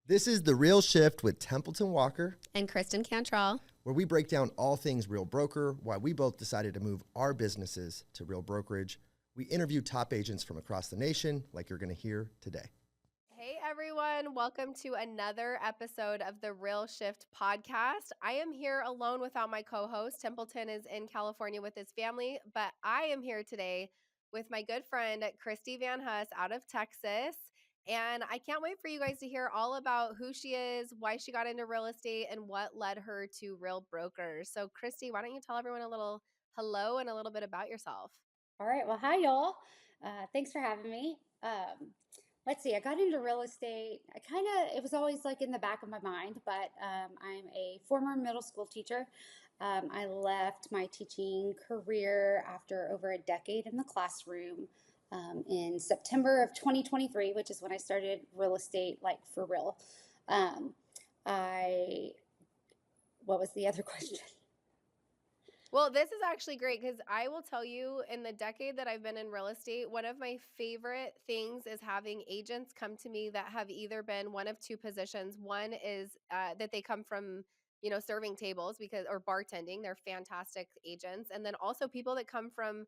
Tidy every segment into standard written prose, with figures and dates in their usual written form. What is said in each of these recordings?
This is The Real Shift with Templeton Walker and Kristen Cantrell, where we break down all things real broker, why we both decided to move our businesses to real brokerage. We interview top agents from across the nation, like you're going to hear today. Hey everyone, welcome to another episode of the Real Shift podcast. I am here alone without my co-host. Templeton is in California with his family, but I am here today with my good friend Kristi VanHuss out of Texas. And I can't wait for you guys to hear all about who she is, why she got into real estate, and what led her to Real Brokers. So Kristi, why don't you tell everyone a little hello and a little bit about yourself? All right. Well, hi, y'all. Thanks for having me. Let's see. I got into real estate. It was always like in the back of my mind, but I'm a former middle school teacher. I left my teaching career after over a decade in the classroom in September of 2023, which is when I started real estate, like for real. What was the other question? Well, this is actually great because I will tell you, in the decade that I've been in real estate, one of my favorite things is having agents come to me that have either been one of two positions. One is that they come from, serving tables or bartending. They're fantastic agents. And then also people that come from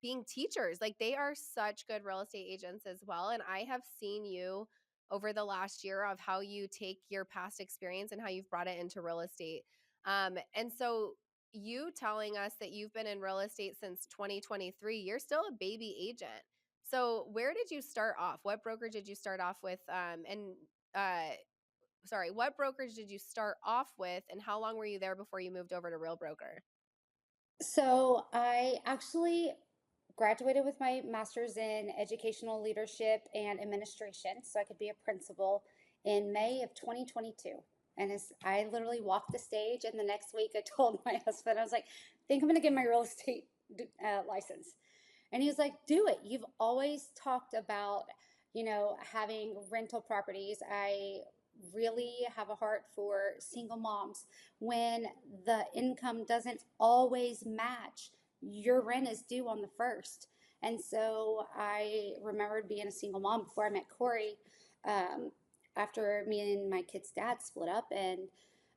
being teachers. Like, they are such good real estate agents as well. And I have seen you over the last year of how you take your past experience and how you've brought it into real estate. And so you telling us that you've been in real estate since 2023, you're still a baby agent. So where did you start off? What brokerage did you start off with? What brokerage did you start off with, and how long were you there before you moved over to Real Broker? So I actually graduated with my master's in educational leadership and administration, so I could be a principal in May of 2022. And I literally walked the stage, and the next week I told my husband, I was like, I think I'm going to get my real estate license. And he was like, do it. You've always talked about, having rental properties. I really have a heart for single moms. When the income doesn't always match, your rent is due on the first. And so I remembered being a single mom before I met Corey. After me and my kid's dad split up, and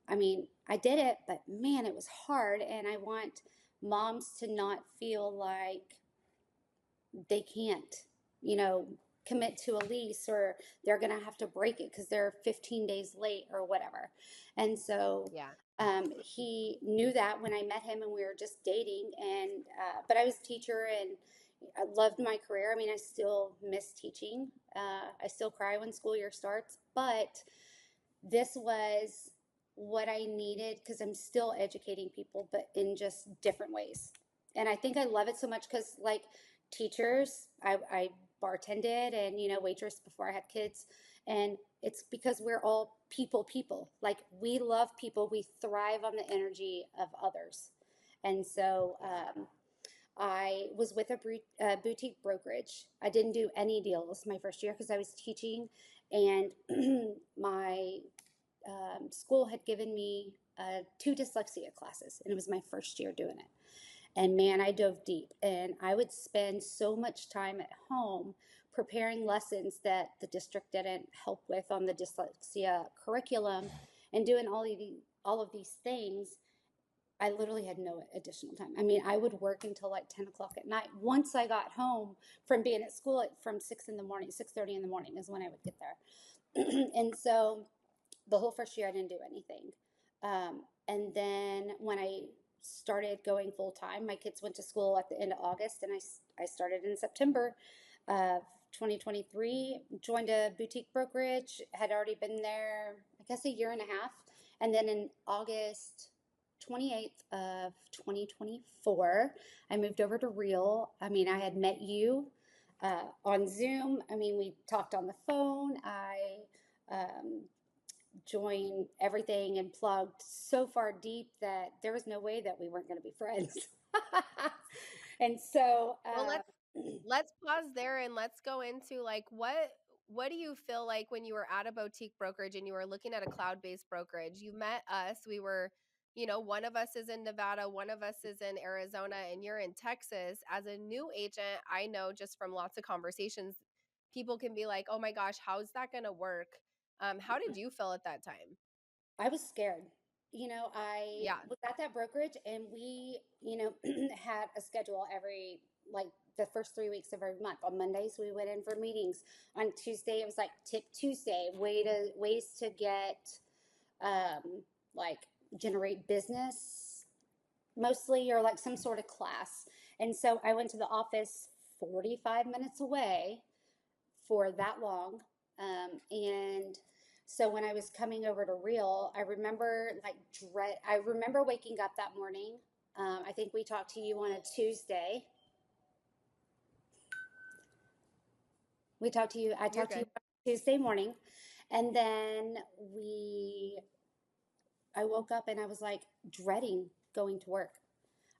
I did it, but man, it was hard. And I want moms to not feel like they can't, commit to a lease, or they're going to have to break it because they're 15 days late or whatever. And so, he knew that when I met him and we were just dating, and, but I was a teacher and I loved my career. I still miss teaching. I still cry when school year starts, but this was what I needed because I'm still educating people, but in just different ways. And I think I love it so much because, like, teachers, I bartended and, waitress before I had kids. And it's because we're all people. Like, we love people. We thrive on the energy of others. And so, I was with a boutique brokerage. I didn't do any deals my first year because I was teaching, and my school had given me 2 dyslexia classes, and it was my first year doing it. And man, I dove deep, and I would spend so much time at home preparing lessons that the district didn't help with on the dyslexia curriculum, and doing all of these things. I literally had no additional time. I would work until like 10 o'clock at night. Once I got home from being at school from 6 in the morning, 6:30 in the morning is when I would get there. And so the whole first year I didn't do anything. And then when I started going full time, my kids went to school at the end of August, and I started in September of 2023, joined a boutique brokerage, had already been there, I guess, a year and a half. And then in August 28th of 2024, I moved over to Real. I had met you on Zoom. We talked on the phone. I joined everything and plugged so far deep that there was no way that we weren't going to be friends. And so, well, let's pause there and let's go into, like, what do you feel like when you were at a boutique brokerage and you were looking at a cloud-based brokerage? You met us. We were, one of us is in Nevada, one of us is in Arizona, and you're in Texas. As a new agent, I know just from lots of conversations, people can be like, oh my gosh, how's that going to work? How did you feel at that time? I was scared. I Yeah. was at that brokerage and we, had a schedule every, like the first 3 weeks of every month. On Mondays, we went in for meetings. On Tuesday, it was like Tip Tuesday, ways to get, like generate business mostly, or like some sort of class. And so I went to the office 45 minutes away for that long. And so when I was coming over to Real, I remember I remember waking up that morning. I think we talked to you on a Tuesday. I You're talked to you good. on Tuesday morning. And then I woke up and I was like dreading going to work.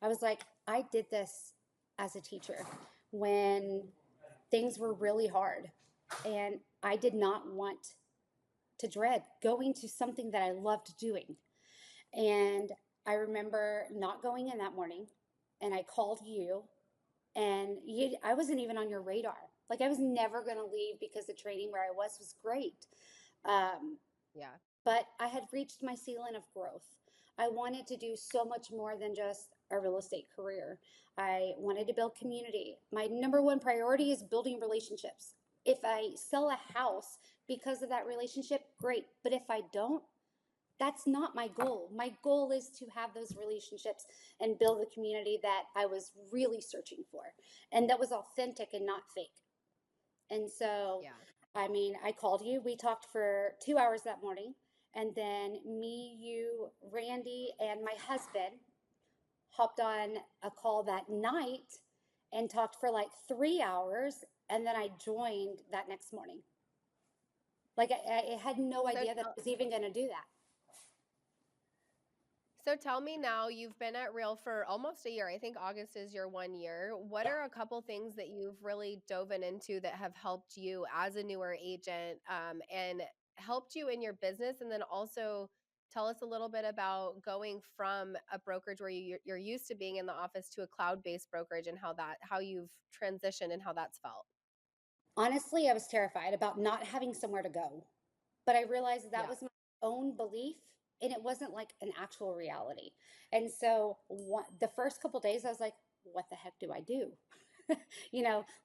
I was like, I did this as a teacher when things were really hard. And I did not want to dread going to something that I loved doing. And I remember not going in that morning, and I called you, and I wasn't even on your radar. Like I was never going to leave because the training where I was great. Um, Yeah. but I had reached my ceiling of growth. I wanted to do so much more than just a real estate career. I wanted to build community. My number one priority is building relationships. If I sell a house because of that relationship, great. But if I don't, that's not my goal. My goal is to have those relationships and build the community that I was really searching for, and that was authentic and not fake. And so, Yeah. I mean, I called you. We talked for 2 hours that morning. And then me, you, Randy, and my husband hopped on a call that night and talked for like 3 hours. And then I joined that next morning. Like I had no So idea that I tell, was even going to do that. so tell me now, you've been at Real for almost a year. I think August is your 1 year. What are a couple things that you've really dove into that have helped you as a newer agent, and helped you in your business? And then also tell us a little bit about going from a brokerage where you're used to being in the office to a cloud-based brokerage, and how you've transitioned and how that's felt. Honestly, I was terrified about not having somewhere to go. But I realized that Yeah. was my own belief, and it wasn't like an actual reality. And so the first couple days, I was like, what the heck do I do?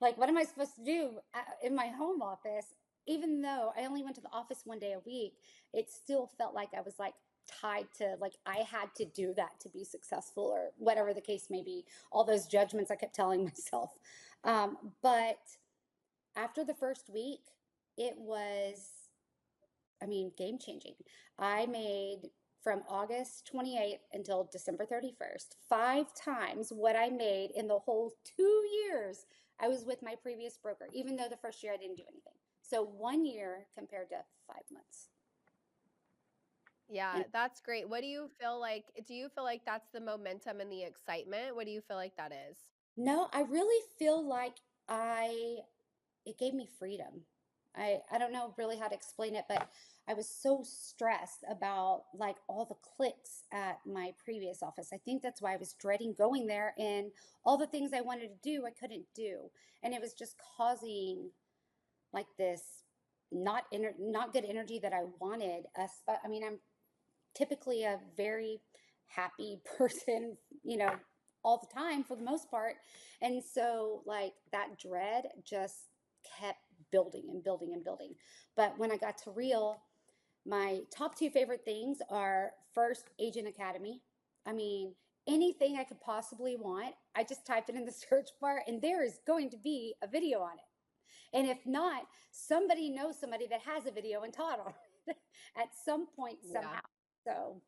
Like, what am I supposed to do in my home office? Even though I only went to the office one day a week, it still felt like I was like tied to, like, I had to do that to be successful, or whatever the case may be. All those judgments I kept telling myself. But after the first week, it was, I mean, game changing. I made from August 28th until December 31st, 5 times what I made in the whole 2 years I was with my previous broker, even though the first year I didn't do anything. So 1 year compared to 5 months. Yeah, And that's great. What do you feel like? Do you feel like that's the momentum and the excitement? What do you feel like that is? no, I really feel like I it gave me freedom. I don't know really how to explain it, but I was so stressed about like all the clicks at my previous office. I think that's why I was dreading going there, and all the things I wanted to do I couldn't do, and it was just causing like this not good energy that I wanted. I mean, I'm typically a very happy person, all the time for the most part. And so, like, that dread just kept building and building and building. But when I got to Real, my top two favorite things are first, Agent Academy. I mean, anything I could possibly want, I just type it in the search bar and there is going to be a video on it. And if not, somebody knows somebody that has a video and taught on it at some point Yeah. somehow. So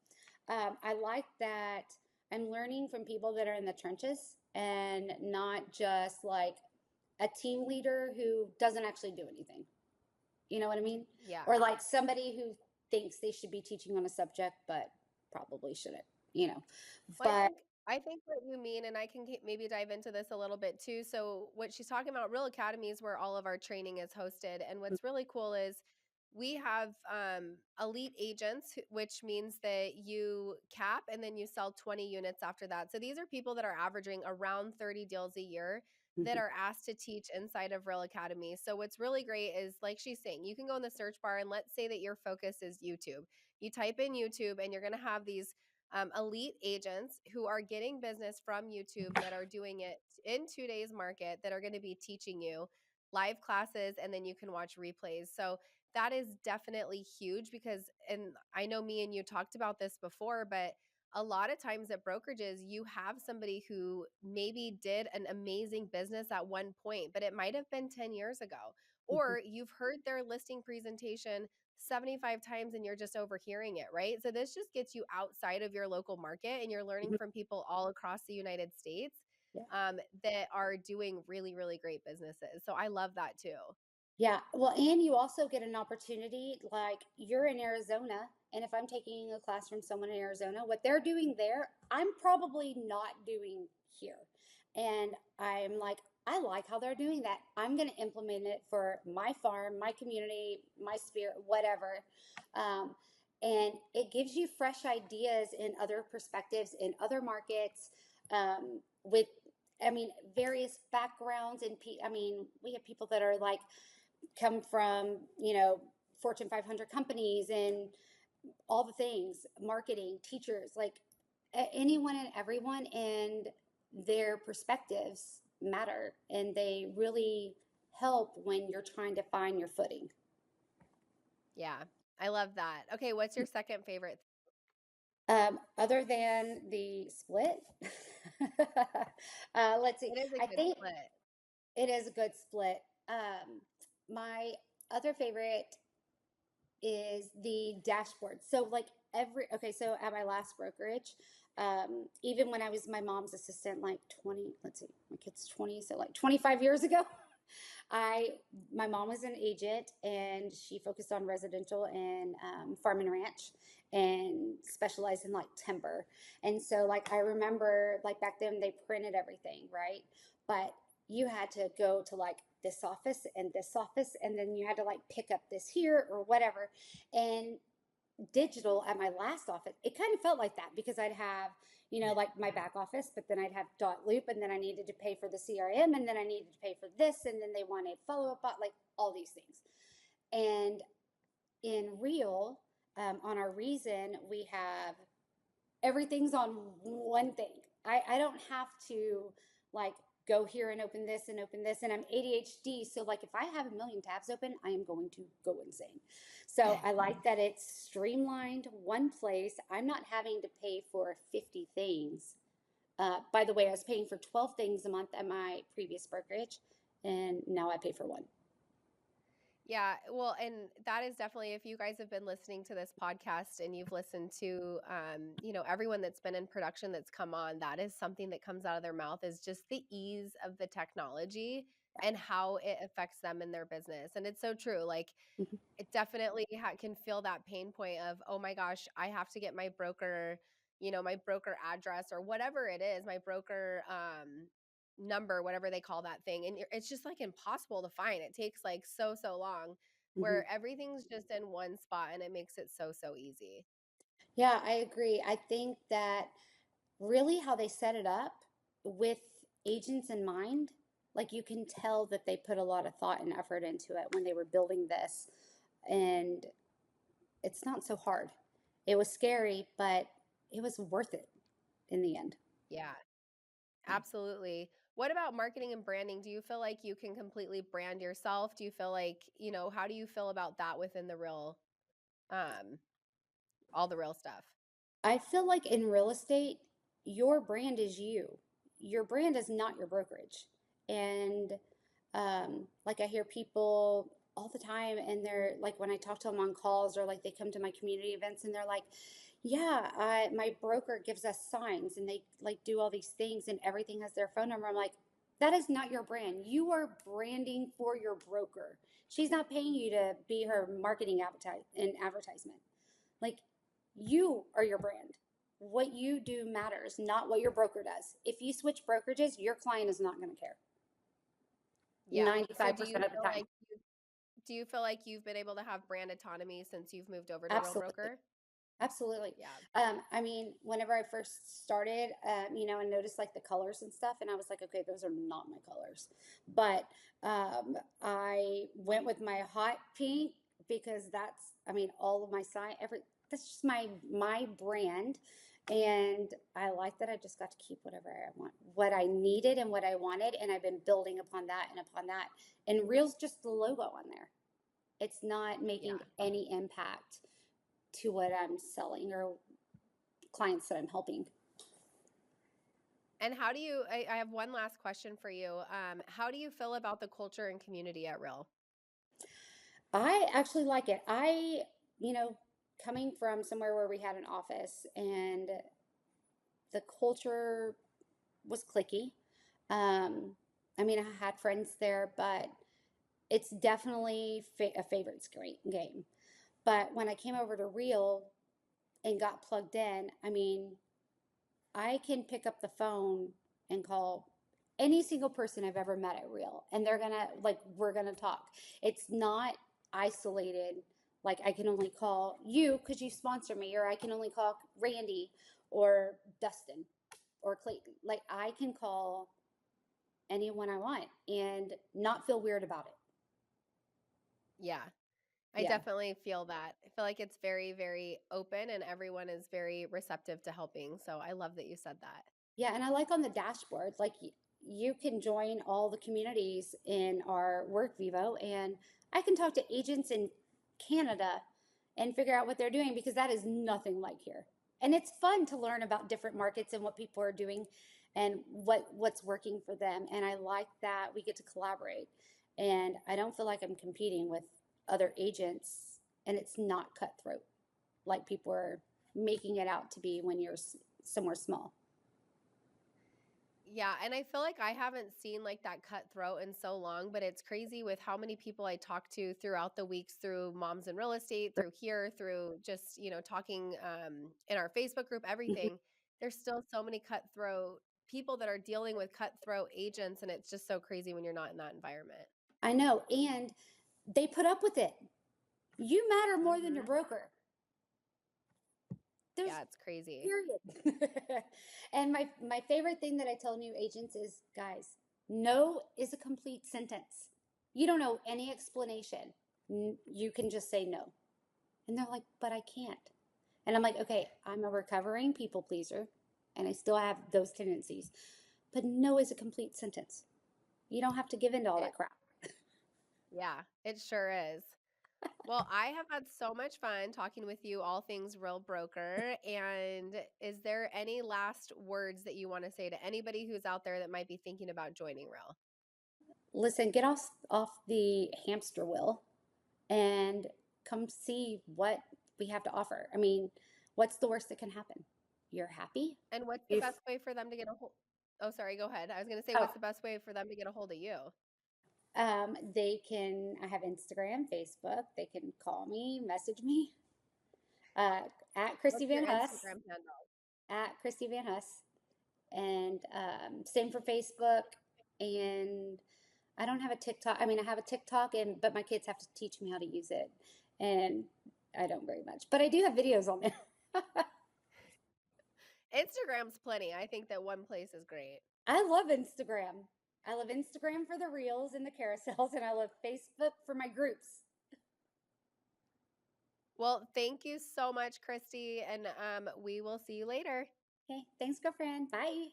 I like that I'm learning from people that are in the trenches and not just like a team leader who doesn't actually do anything. You know what I mean? Yeah. Or like somebody who thinks they should be teaching on a subject, but probably shouldn't, you know. Well, I But think I think what you mean, and I can maybe dive into this a little bit too. So, what she's talking about, Real Academy is where all of our training is hosted, and what's really cool is we have elite agents, which means that you cap and then you sell 20 units after that. So these are people that are averaging around 30 deals a year. that are asked to teach inside of Real Academy. So what's really great is, like she's saying, you can go in the search bar and let's say that your focus is YouTube. You type in YouTube and you're going to have these elite agents who are getting business from YouTube that are doing it in today's market, that are going to be teaching you live classes, and then you can watch replays. So that is definitely huge because, and I know me and you talked about this before, but a lot of times at brokerages, you have somebody who maybe did an amazing business at one point, but it might have been 10 years ago. Or you've heard their listing presentation 75 times and you're just overhearing it, right? So this just gets you outside of your local market and you're learning from people all across the United States Yeah. that are doing really, really great businesses. So I love that too. Yeah. Well, and you also get an opportunity, like you're in Arizona, and if I'm taking a class from someone in Arizona, what they're doing there, I'm probably not doing here. And I'm like, I like how they're doing that. I'm going to implement it for my farm, my community, my spirit, whatever. Um, and it gives you fresh ideas and other perspectives in other markets, with, I mean, various backgrounds. And I mean, we have people that are like, come from, Fortune 500 companies and all the things, marketing, teachers, like anyone and everyone, and their perspectives matter, and they really help when you're trying to find your footing. Yeah, I love that. Okay, what's your second favorite? Other than the split, let's see. It is a I good think split. it is a good split. My other favorite is the dashboard. So like so at my last brokerage, even when I was my mom's assistant, like 20, let's see, my kid's 20, so like 25 years ago, my mom was an agent and she focused on residential and farm and ranch and specialized in like timber. And so like I remember like back then they printed everything, right? But you had to go to like this office and this office, and then you had to like pick up this here or whatever. And digital at my last office, it kind of felt like that because I'd have, like my back office, but then I'd have dot loop, and then I needed to pay for the CRM, and then I needed to pay for this, and then they wanted follow up, like all these things. And in Real, on our reason, we have everything's on one thing. I don't have to like go here and open this and open this. And I'm ADHD. So like if I have a million tabs open, I am going to go insane. So I like that it's streamlined, one place. I'm not having to pay for 50 things. By the way, I was paying for 12 things a month at my previous brokerage, and now I pay for one. Yeah, well, and that is definitely, if you guys have been listening to this podcast and you've listened to, everyone that's been in production that's come on, that is something that comes out of their mouth, is just the ease of the technology and how it affects them in their business. And it's so true. Like, Mhm. it definitely can feel that pain point of, oh my gosh, I have to get my broker, my broker address or whatever it is, my broker number, whatever they call that thing. And it's just like impossible to find. It takes like so long, where everything's just in one spot and it makes it so easy. Yeah, I agree. I think that really how they set it up with agents in mind, like you can tell that they put a lot of thought and effort into it when they were building this. And it's not so hard. It was scary, but it was worth it in the end. Yeah, absolutely. What about marketing and branding? Do you feel like you can completely brand yourself? Do you feel like, how do you feel about that within the real, um, all the real stuff? I feel like in real estate, your brand is you. Your brand is not your brokerage. And like I hear people all the time, and they're like, when I talk to them on calls or like they come to my community events, and they're like, yeah, my broker gives us signs and they like do all these things and everything has their phone number. I'm like, that is not your brand. You are branding for your broker. She's not paying you to be her marketing advertisement. Like, you are your brand. What you do matters, not what your broker does. If you switch brokerages, your client is not going to care. Yeah. So 95% of the time. do you feel like you've been able to have brand autonomy since you've moved over to Real Absolutely. Broker? Absolutely. Yeah. I mean, whenever I first started, I noticed like the colors and stuff, and I was like, okay, those are not my colors. But I went with my hot pink because I mean, all of my sign, that's just my brand, and I like that I just got to keep whatever I want, what I needed and what I wanted, and I've been building upon that and upon that. And Reel's just the logo on there. It's not making Yeah. any impact to what I'm selling or clients that I'm helping. And I have one last question for you. How do you feel about the culture and community at Real? I actually like it. You know, coming from somewhere where we had an office and the culture was cliquey. Um, I mean, I had friends there, but it's definitely a favorite game. But when I came over to Real and got plugged in, I mean, I can pick up the phone and call any single person I've ever met at Real, and we're gonna talk. It's not isolated. Like I can only call you because you sponsor me, or I can only call Randy or Dustin or Clayton. Like I can call anyone I want and not feel weird about it. Yeah. I Yeah. definitely feel that. I feel like it's very, very open and everyone is very receptive to helping. So I love that you said that. Yeah, and I like on the dashboard, like you can join all the communities in our work Vivo, and I can talk to agents in Canada and figure out what they're doing because that is nothing like here. And it's fun to learn about different markets and what people are doing and what's working for them. And I like that we get to collaborate. And I don't feel like I'm competing with other agents, and it's not cutthroat like people are making it out to be when you're somewhere small. Yeah, and I feel like I haven't seen like that cutthroat in so long, but it's crazy with how many people I talk to throughout the weeks through Moms in Real Estate, through here, through just, talking in our Facebook group, everything. There's still so many cutthroat people that are dealing with cutthroat agents, and it's just so crazy when you're not in that environment. I know, and they put up with it. You matter more than your Mhm. broker. There's Yeah, it's crazy. period. And my favorite thing that I tell new agents is, guys, no is a complete sentence. You don't know any explanation. You can just say no. And they're like, but I can't. And I'm like, okay, I'm a recovering people pleaser, and I still have those tendencies. But no is a complete sentence. You don't have to give in to all It, that crap. yeah, it sure is. Well, I have had so much fun talking with you all things Real Broker. And is there any last words that you want to say to anybody who's out there that might be thinking about joining Real? Listen, get off the hamster wheel and come see what we have to offer. I mean, what's the worst that can happen? You're happy. And what's the If best way for them to get a hold? Oh, sorry, go ahead. I was going to say, oh, what's the best way for them to get a hold of you? they can. I have Instagram, Facebook. They can call me, message me uh, at Kristi What's your VanHuss, Instagram handle? at Kristi VanHuss, and same for Facebook. And I don't have a TikTok. I mean, I have a TikTok, but my kids have to teach me how to use it, and I don't very much. But I do have videos on there. Instagram's plenty. I think that one place is great. I love Instagram. I love Instagram for the reels and the carousels, and I love Facebook for my groups. Well, thank you so much, Kristi. And we will see you later. Okay, thanks, girlfriend. Bye.